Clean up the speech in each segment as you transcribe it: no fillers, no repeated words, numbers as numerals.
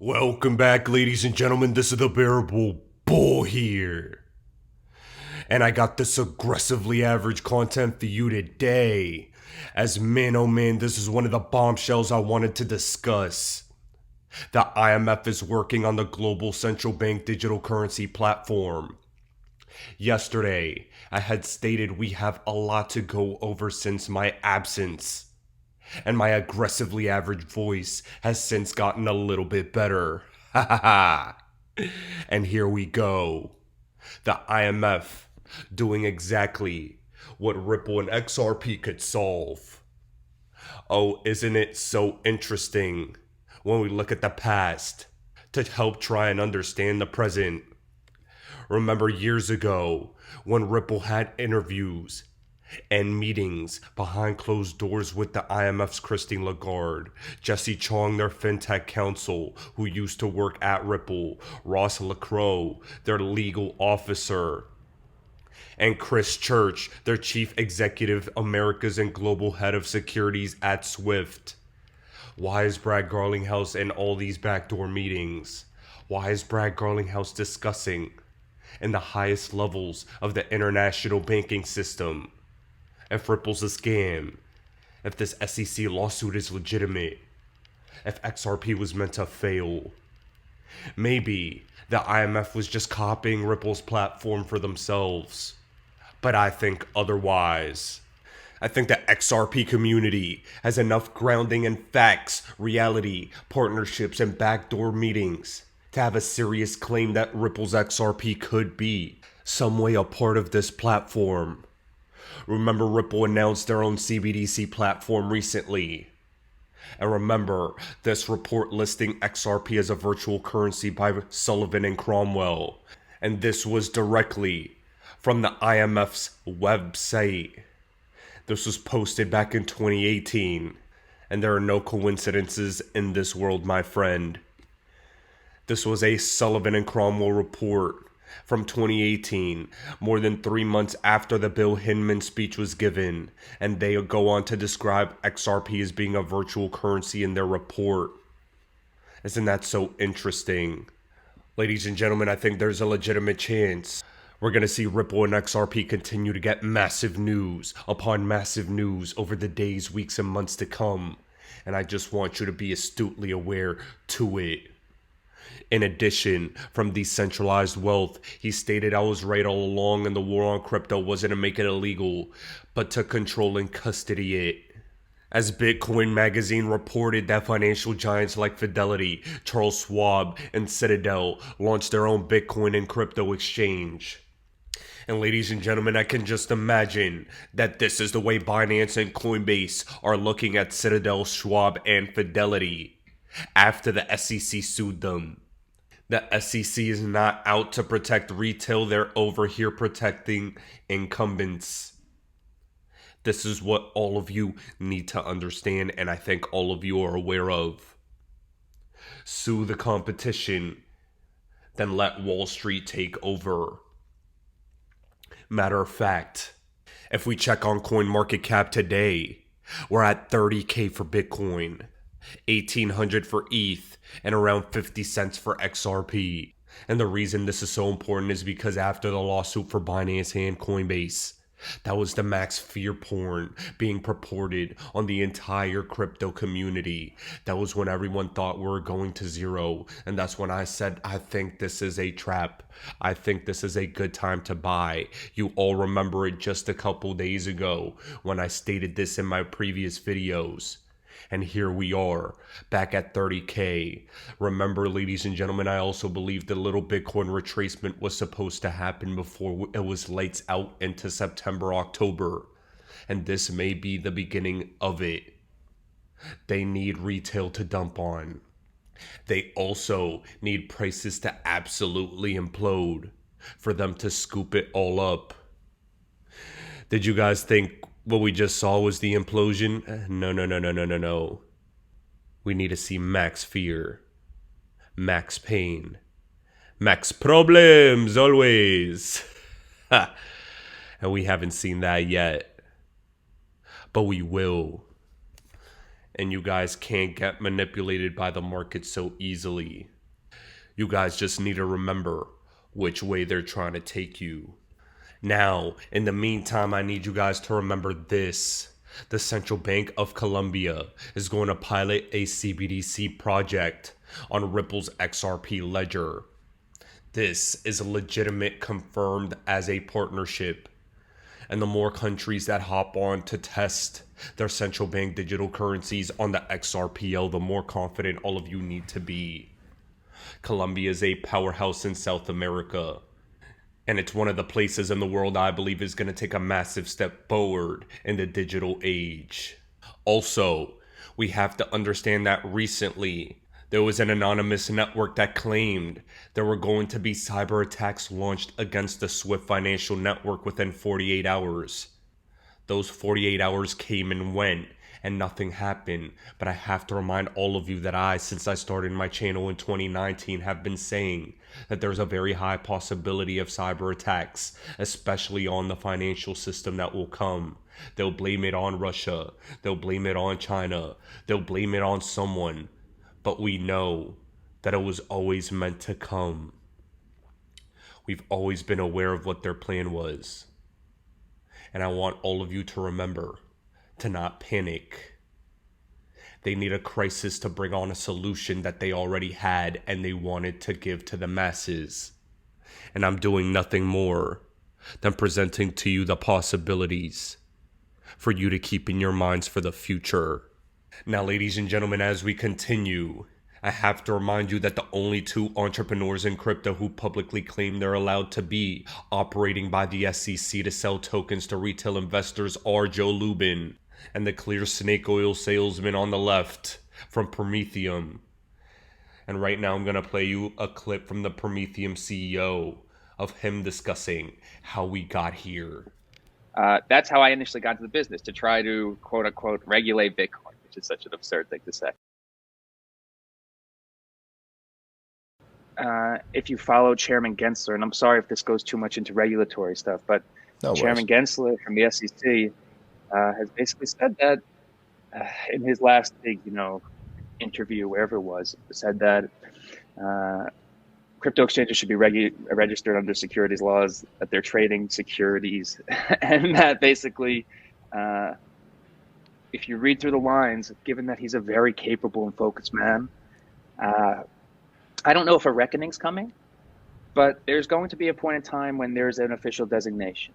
Welcome back, ladies and gentlemen. This is the Bearable Bull here. And I got this aggressively average content for you today. As man, oh man, this is one of the bombshells I wanted to discuss. The IMF is working on the global central bank digital currency platform. Yesterday, I had stated we have a lot to go over since my absence. And my aggressively average voice has since gotten a little bit better. Ha ha ha. And here we go. The IMF doing exactly what Ripple and XRP could solve. Oh, isn't it so interesting when we look at the past to help try and understand the present? Remember years ago when Ripple had interviews and meetings behind closed doors with the IMF's Christine Lagarde, Jesse Chong, their fintech counsel who used to work at Ripple, Ross LaCroix, their legal officer, and Chris Church, their chief executive Americas and global head of securities at Swift. Why is Brad Garlinghouse in all these backdoor meetings? Why is Brad Garlinghouse discussing in the highest levels of the international banking system if Ripple's a scam, if this SEC lawsuit is legitimate, if XRP was meant to fail? Maybe the IMF was just copying Ripple's platform for themselves. But I think otherwise. I think the XRP community has enough grounding in facts, reality, partnerships, and backdoor meetings to have a serious claim that Ripple's XRP could be some way a part of this platform. Remember, Ripple announced their own CBDC platform recently. And remember, this report listing XRP as a virtual currency by Sullivan and Cromwell. And this was directly from the IMF's website. This was posted back in 2018. And there are no coincidences in this world, my friend. This was a Sullivan and Cromwell report from 2018, more than 3 months after the Bill Hinman speech was given, and they go on to describe XRP as being a virtual currency in their report. Isn't that so interesting? Ladies and gentlemen, I think there's a legitimate chance we're going to see Ripple and XRP continue to get massive news upon massive news over the days, weeks, and months to come, and I just want you to be astutely aware to it. In addition, from Decentralized Wealth, he stated I was right all along and the war on crypto wasn't to make it illegal, but to control and custody it. As Bitcoin Magazine reported that financial giants like Fidelity, Charles Schwab, and Citadel launched their own Bitcoin and crypto exchange. And ladies and gentlemen, I can just imagine that this is the way Binance and Coinbase are looking at Citadel, Schwab, and Fidelity after the SEC sued them. The SEC is not out to protect retail, they're over here protecting incumbents. This is what all of you need to understand, and I think all of you are aware of. Sue the competition, then let Wall Street take over. Matter of fact, if we check on CoinMarketCap today, we're at 30K for Bitcoin, 1,800 for ETH, and around 50 cents for XRP. And the reason this is so important is because after the lawsuit for Binance and Coinbase, that was the max fear porn being purported on the entire crypto community. That was when everyone thought we were going to zero. And that's when I said, I think this is a trap. I think this is a good time to buy. You all remember it just a couple days ago when I stated this in my previous videos. And here we are, back at 30K. Remember, ladies and gentlemen, I also believe the little Bitcoin retracement was supposed to happen before it was lights out into September, October. And this may be the beginning of it. They need retail to dump on. They also need prices to absolutely implode for them to scoop it all up. Did you guys think what we just saw was the implosion? No. We need to see max fear, max pain, max problems always. And we haven't seen that yet. But we will. And you guys can't get manipulated by the market so easily. You guys just need to remember which way they're trying to take you. Now, in the meantime, I need you guys to remember this. The Central Bank of Colombia is going to pilot a CBDC project on Ripple's XRP ledger. This is legitimate, confirmed as a partnership. And the more countries that hop on to test their central bank digital currencies on the XRPL, the more confident all of you need to be. Colombia is a powerhouse in South America. And it's one of the places in the world I believe is going to take a massive step forward in the digital age. Also, we have to understand that recently there was an anonymous network that claimed there were going to be cyber attacks launched against the SWIFT financial network within 48 hours. Those 48 hours came and went, and nothing happened. But I have to remind all of you that since I started my channel in 2019, have been saying that there's a very high possibility of cyber attacks, especially on the financial system that will come. They'll blame it on Russia. They'll blame it on China. They'll blame it on someone. But we know that it was always meant to come. We've always been aware of what their plan was. And I want all of you to remember to not panic. They need a crisis to bring on a solution that they already had and they wanted to give to the masses. And I'm doing nothing more than presenting to you the possibilities for you to keep in your minds for the future. Now, ladies and gentlemen, as we continue, I have to remind you that the only two entrepreneurs in crypto who publicly claim they're allowed to be operating by the SEC to sell tokens to retail investors are Joe Lubin and the clear snake oil salesman on the left from Prometheum. And right now I'm going to play you a clip from the Prometheum CEO of him discussing how we got here. That's how I initially got into the business, to try to, quote unquote, regulate Bitcoin, which is such an absurd thing to say. If you follow Chairman Gensler, and I'm sorry if this goes too much into regulatory stuff, but Chairman Gensler from the SEC has basically said that in his last big, interview, wherever it was, said that crypto exchanges should be registered under securities laws, that they're trading securities, and that basically, if you read through the lines, given that he's a very capable and focused man, I don't know if a reckoning's coming, but there's going to be a point in time when there's an official designation.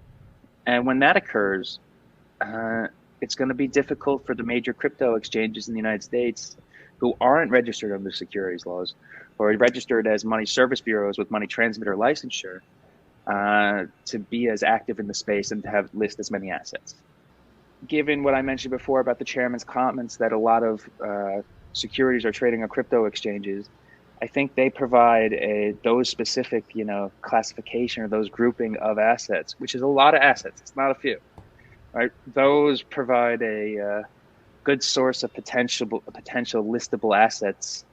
And when that occurs, it's going to be difficult for the major crypto exchanges in the United States who aren't registered under securities laws or registered as money service bureaus with money transmitter licensure to be as active in the space and to have list as many assets. Given what I mentioned before about the chairman's comments that a lot of securities are trading on crypto exchanges, I think they provide those specific, classification or those grouping of assets, which is a lot of assets. It's not a few, right? Those provide a good source of potential listable assets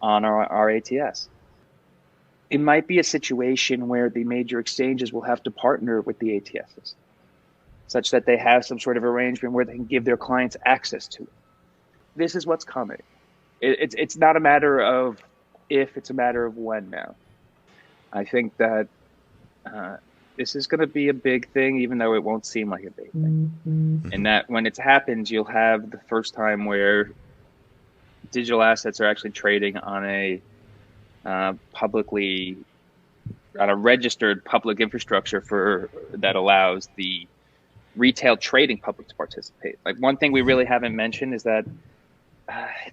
on our ATS. It might be a situation where the major exchanges will have to partner with the ATSs, such that they have some sort of arrangement where they can give their clients access to it. This is what's coming. It's not a matter of if, it's a matter of when now. I think that this is going to be a big thing, even though it won't seem like a big thing. And that when it happens, you'll have the first time where digital assets are actually trading on a registered public infrastructure that allows the retail trading public to participate. Like, one thing we really haven't mentioned is that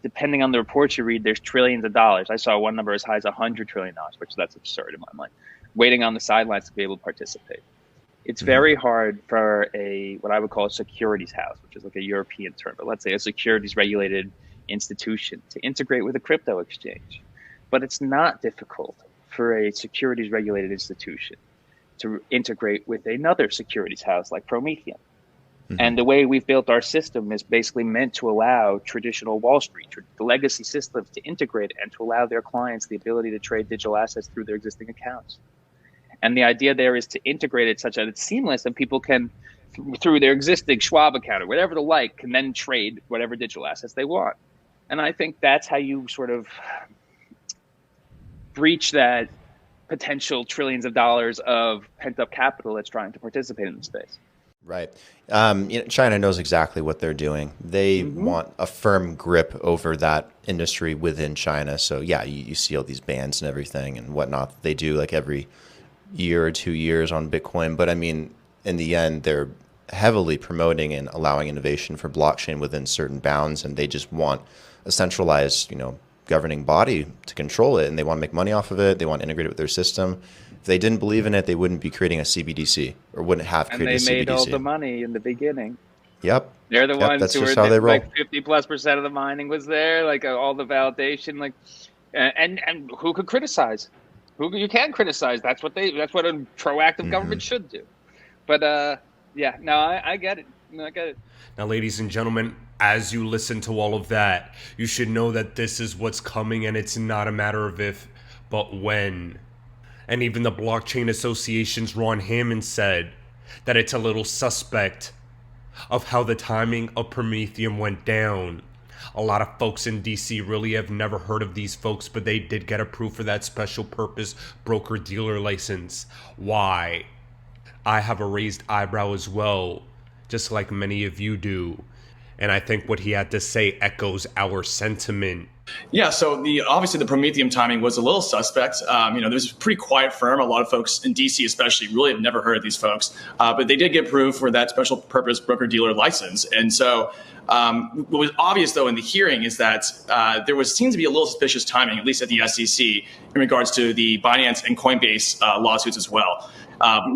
depending on the reports you read, there's trillions of dollars. I saw one number as high as $100 trillion, which that's absurd in my mind, waiting on the sidelines to be able to participate. It's very hard for what I would call a securities house, which is like a European term, but let's say a securities regulated institution, to integrate with a crypto exchange. But it's not difficult for a securities regulated institution to integrate with another securities house like Prometheum. And the way we've built our system is basically meant to allow traditional Wall Street, the legacy systems, to integrate and to allow their clients the ability to trade digital assets through their existing accounts. And the idea there is to integrate it such that it's seamless and people can through their existing Schwab account or whatever the like, can then trade whatever digital assets they want. And I think that's how you sort of breach that potential trillions of dollars of pent-up capital that's trying to participate in the space. Right. China knows exactly what they're doing. They want a firm grip over that industry within China. So yeah, you see all these bans and everything and whatnot they do like every year or 2 years on Bitcoin. But I mean, in the end, they're heavily promoting and allowing innovation for blockchain within certain bounds. And they just want a centralized, governing body to control it. And they want to make money off of it. They want to integrate it with their system. If they didn't believe in it, they wouldn't be creating a CBDC or wouldn't have created a CBDC. And they made all the money in the beginning. Yep. They're the ones that's who just were how they roll. like 50+% of the mining was there, like all the validation, like, and who could criticize? You can criticize. That's what a proactive government should do. But I get it. I get it. Now, ladies and gentlemen, as you listen to all of that, you should know that this is what's coming, and it's not a matter of if, but when. And even the Blockchain Association's Ron Hammond said that it's a little suspect of how the timing of Prometheum went down. A lot of folks in DC really have never heard of these folks, but they did get approved for that special purpose broker-dealer license. Why? I have a raised eyebrow as well, just like many of you do. And I think what he had to say echoes our sentiment. Yeah, so obviously the Prometheum timing was a little suspect. There's a pretty quiet firm. A lot of folks in DC especially really have never heard of these folks. But they did get approved for that special purpose broker-dealer license. And so what was obvious, though, in the hearing is that seems to be a little suspicious timing, at least at the SEC, in regards to the Binance and Coinbase lawsuits as well.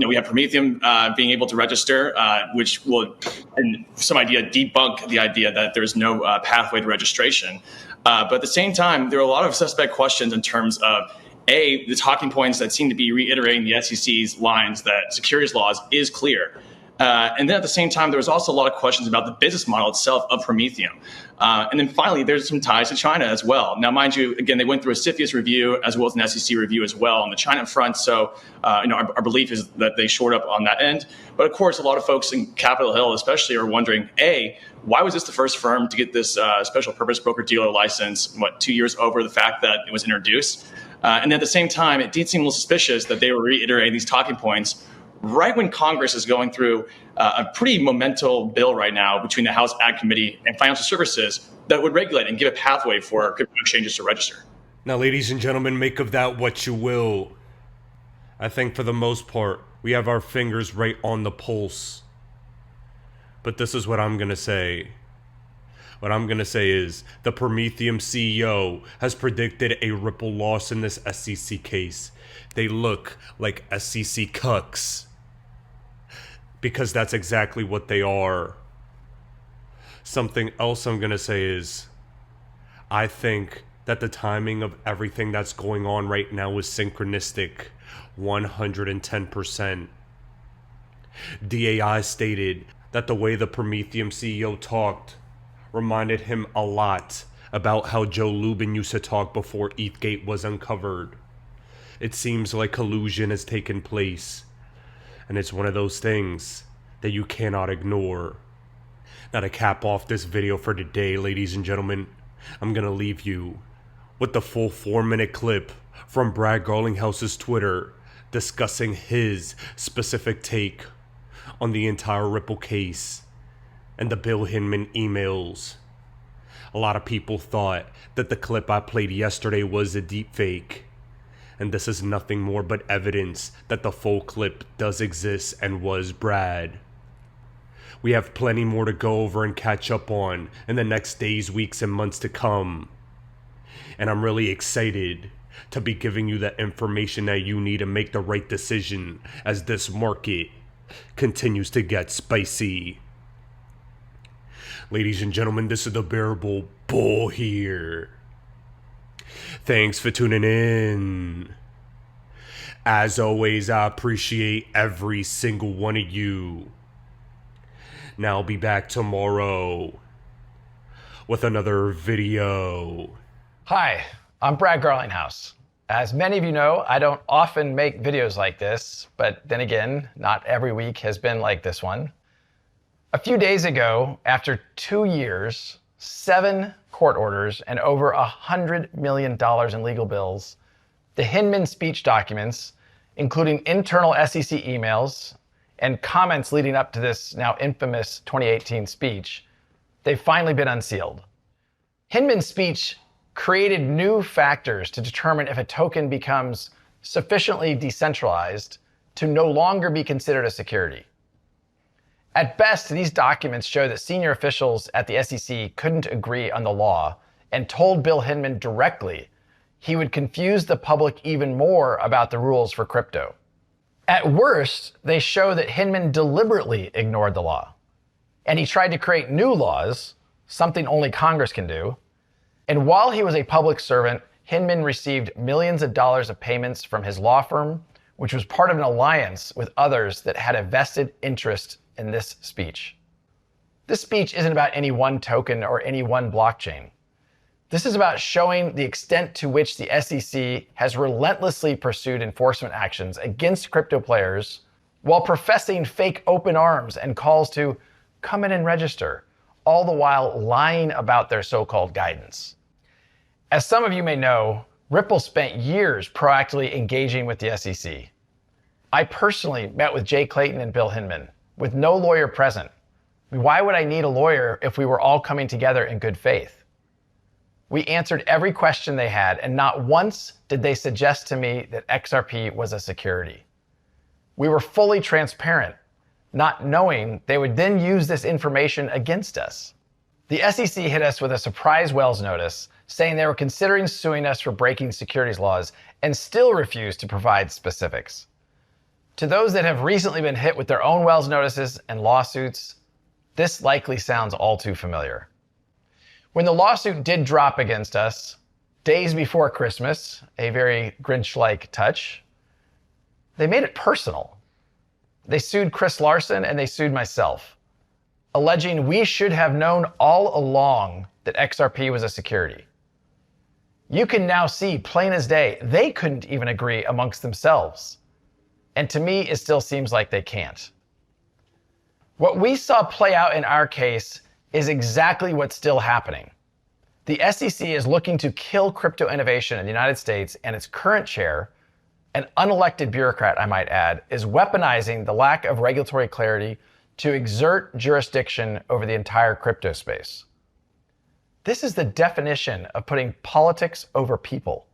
We have Prometheum being able to register, which will, in some idea, debunk the idea that there's no pathway to registration. But at the same time, there are a lot of suspect questions in terms of, A, the talking points that seem to be reiterating the SEC's lines that securities laws is clear. And then at the same time, there was also a lot of questions about the business model itself of Prometheum. And then finally, there's some ties to China as well. Now, mind you, again, they went through a CFIUS review as well as an SEC review as well on the China front. So, our belief is that they shored up on that end. But of course, a lot of folks in Capitol Hill especially are wondering, A, why was this the first firm to get this special purpose broker-dealer license, 2 years over the fact that it was introduced? And at the same time, it did seem a little suspicious that they were reiterating these talking points right when Congress is going through a pretty monumental bill right now between the House Ag Committee and Financial Services that would regulate and give a pathway for crypto exchanges to register. Now, ladies and gentlemen, make of that what you will. I think for the most part, we have our fingers right on the pulse. But this is what I'm going to say. What I'm going to say is the Prometheum CEO has predicted a Ripple loss in this SEC case. They look like SEC cucks. Because that's exactly what they are. Something else I'm going to say is I think that the timing of everything that's going on right now is synchronistic. 110%. DAI stated that the way the Prometheum CEO talked reminded him a lot about how Joe Lubin used to talk before ETHgate was uncovered. It seems like collusion has taken place, and it's one of those things that you cannot ignore. Now, to cap off this video for today, ladies and gentlemen, I'm gonna leave you with the full 4-minute clip from Brad Garlinghouse's Twitter discussing his specific take on the entire Ripple case and the Bill Hinman emails. A lot of people thought that the clip I played yesterday was a deepfake, and this is nothing more but evidence that the full clip does exist and was Brad. We have plenty more to go over and catch up on in the next days, weeks, and months to come. And I'm really excited to be giving you the information that you need to make the right decision as this market continues to get spicy. Ladies and gentlemen, this is the Bearable Bull here. Thanks for tuning in. As always, I appreciate every single one of you. Now I'll be back tomorrow with another video. Hi, I'm Brad Garlinghouse. As many of you know, I don't often make videos like this, but then again, not every week has been like this one. A few days ago, after 2 years, 7 court orders, and over $100 million in legal bills, the Hinman speech documents, including internal SEC emails and comments leading up to this now infamous 2018 speech, they've finally been unsealed. Hinman's speech created new factors to determine if a token becomes sufficiently decentralized to no longer be considered a security. At best, these documents show that senior officials at the SEC couldn't agree on the law and told Bill Hinman directly he would confuse the public even more about the rules for crypto. At worst, they show that Hinman deliberately ignored the law, and he tried to create new laws, something only Congress can do. And while he was a public servant, Hinman received millions of dollars of payments from his law firm, which was part of an alliance with others that had a vested interest in this speech. This speech isn't about any one token or any one blockchain. This is about showing the extent to which the SEC has relentlessly pursued enforcement actions against crypto players while professing fake open arms and calls to come in and register, all the while lying about their so-called guidance. As some of you may know, Ripple spent years proactively engaging with the SEC. I personally met with Jay Clayton and Bill Hinman, with no lawyer present. Why would I need a lawyer if we were all coming together in good faith? We answered every question they had, and not once did they suggest to me that XRP was a security. We were fully transparent, not knowing they would then use this information against us. The SEC hit us with a surprise Wells notice saying they were considering suing us for breaking securities laws and still refused to provide specifics. To those that have recently been hit with their own Wells notices and lawsuits, this likely sounds all too familiar. When the lawsuit did drop against us, days before Christmas, a very Grinch-like touch, they made it personal. They sued Chris Larson and they sued myself, alleging we should have known all along that XRP was a security. You can now see plain as day, they couldn't even agree amongst themselves. And to me, it still seems like they can't. What we saw play out in our case is exactly what's still happening. The SEC is looking to kill crypto innovation in the United States, and its current chair, an unelected bureaucrat, I might add, is weaponizing the lack of regulatory clarity to exert jurisdiction over the entire crypto space. This is the definition of putting politics over people.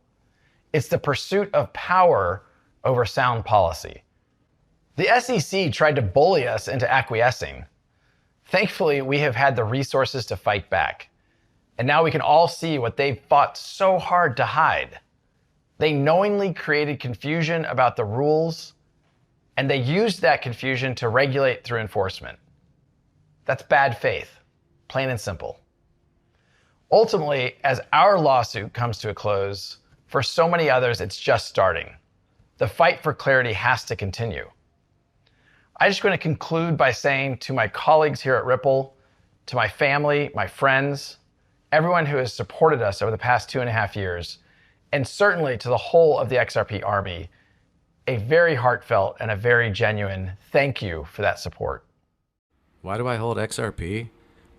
It's the pursuit of power over sound policy. The SEC tried to bully us into acquiescing. Thankfully, we have had the resources to fight back. And now we can all see what they've fought so hard to hide. They knowingly created confusion about the rules, and they used that confusion to regulate through enforcement. That's bad faith, plain and simple. Ultimately, as our lawsuit comes to a close, for so many others, it's just starting. The fight for clarity has to continue. I'm just going to conclude by saying to my colleagues here at Ripple, to my family, my friends, everyone who has supported us over the past 2.5 years, and certainly to the whole of the XRP army, a very heartfelt and a very genuine thank you for that support. Why do I hold XRP?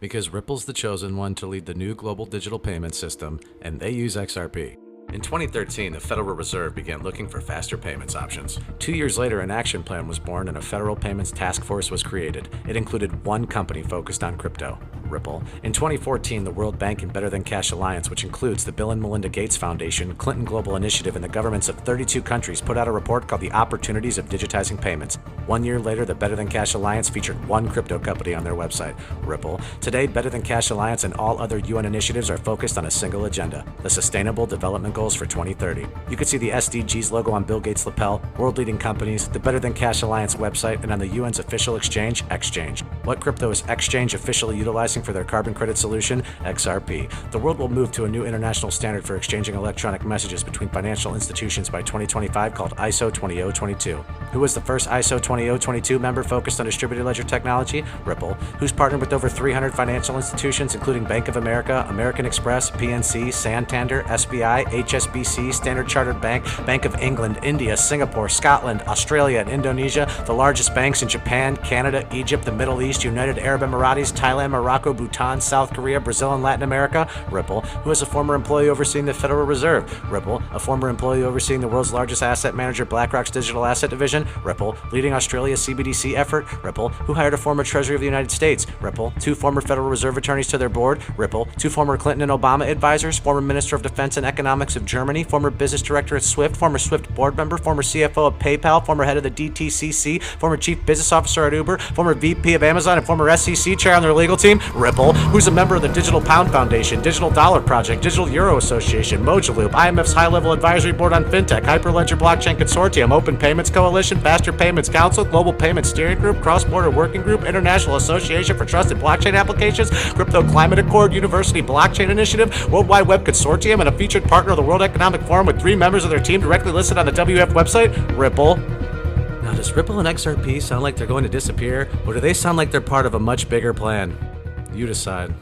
Because Ripple's the chosen one to lead the new global digital payment system, and they use XRP. In 2013, the Federal Reserve began looking for faster payments options. 2 years later, an action plan was born and a federal payments task force was created. It included one company focused on crypto, Ripple. In 2014, the World Bank and Better Than Cash Alliance, which includes the Bill and Melinda Gates Foundation, Clinton Global Initiative, and the governments of 32 countries, put out a report called The Opportunities of Digitizing Payments. 1 year later, the Better Than Cash Alliance featured one crypto company on their website, Ripple. Today, Better Than Cash Alliance and all other UN initiatives are focused on a single agenda, the Sustainable Development Goals for 2030. You can see the SDGs logo on Bill Gates' lapel, world-leading companies, the Better Than Cash Alliance website, and on the UN's official exchange, Exchange. What crypto is Exchange officially utilizing pricing for their carbon credit solution, XRP. The world will move to a new international standard for exchanging electronic messages between financial institutions by 2025 called ISO 20022. Who was the first ISO 20022 member focused on distributed ledger technology? Ripple, who's partnered with over 300 financial institutions, including Bank of America, American Express, PNC, Santander, SBI, HSBC, Standard Chartered Bank, Bank of England, India, Singapore, Scotland, Australia, and Indonesia, the largest banks in Japan, Canada, Egypt, the Middle East, United Arab Emirates, Thailand, Morocco, Bhutan, South Korea, Brazil, and Latin America. Ripple, who is a former employee overseeing the Federal Reserve. Ripple, a former employee overseeing the world's largest asset manager, BlackRock's digital asset division. Ripple, leading Australia's CBDC effort. Ripple, who hired a former Treasury of the United States. Ripple, 2 former Federal Reserve attorneys to their board. Ripple, 2 former Clinton and Obama advisors, former Minister of Defense and Economics of Germany, former business director at Swift, former Swift board member, former CFO of PayPal, former head of the DTCC, former chief business officer at Uber, former VP of Amazon, and former SEC chair on their legal team. Ripple, who's a member of the Digital Pound Foundation, Digital Dollar Project, Digital Euro Association, Mojaloop, IMF's high-level advisory board on fintech, Hyperledger Blockchain Consortium, Open Payments Coalition, Faster Payments Council, Global Payments Steering Group, Cross-Border Working Group, International Association for Trusted Blockchain Applications, Crypto Climate Accord, University Blockchain Initiative, World Wide Web Consortium, and a featured partner of the World Economic Forum with 3 members of their team directly listed on the WF website. Ripple. Now, does Ripple and XRP sound like they're going to disappear, or do they sound like they're part of a much bigger plan? You decide.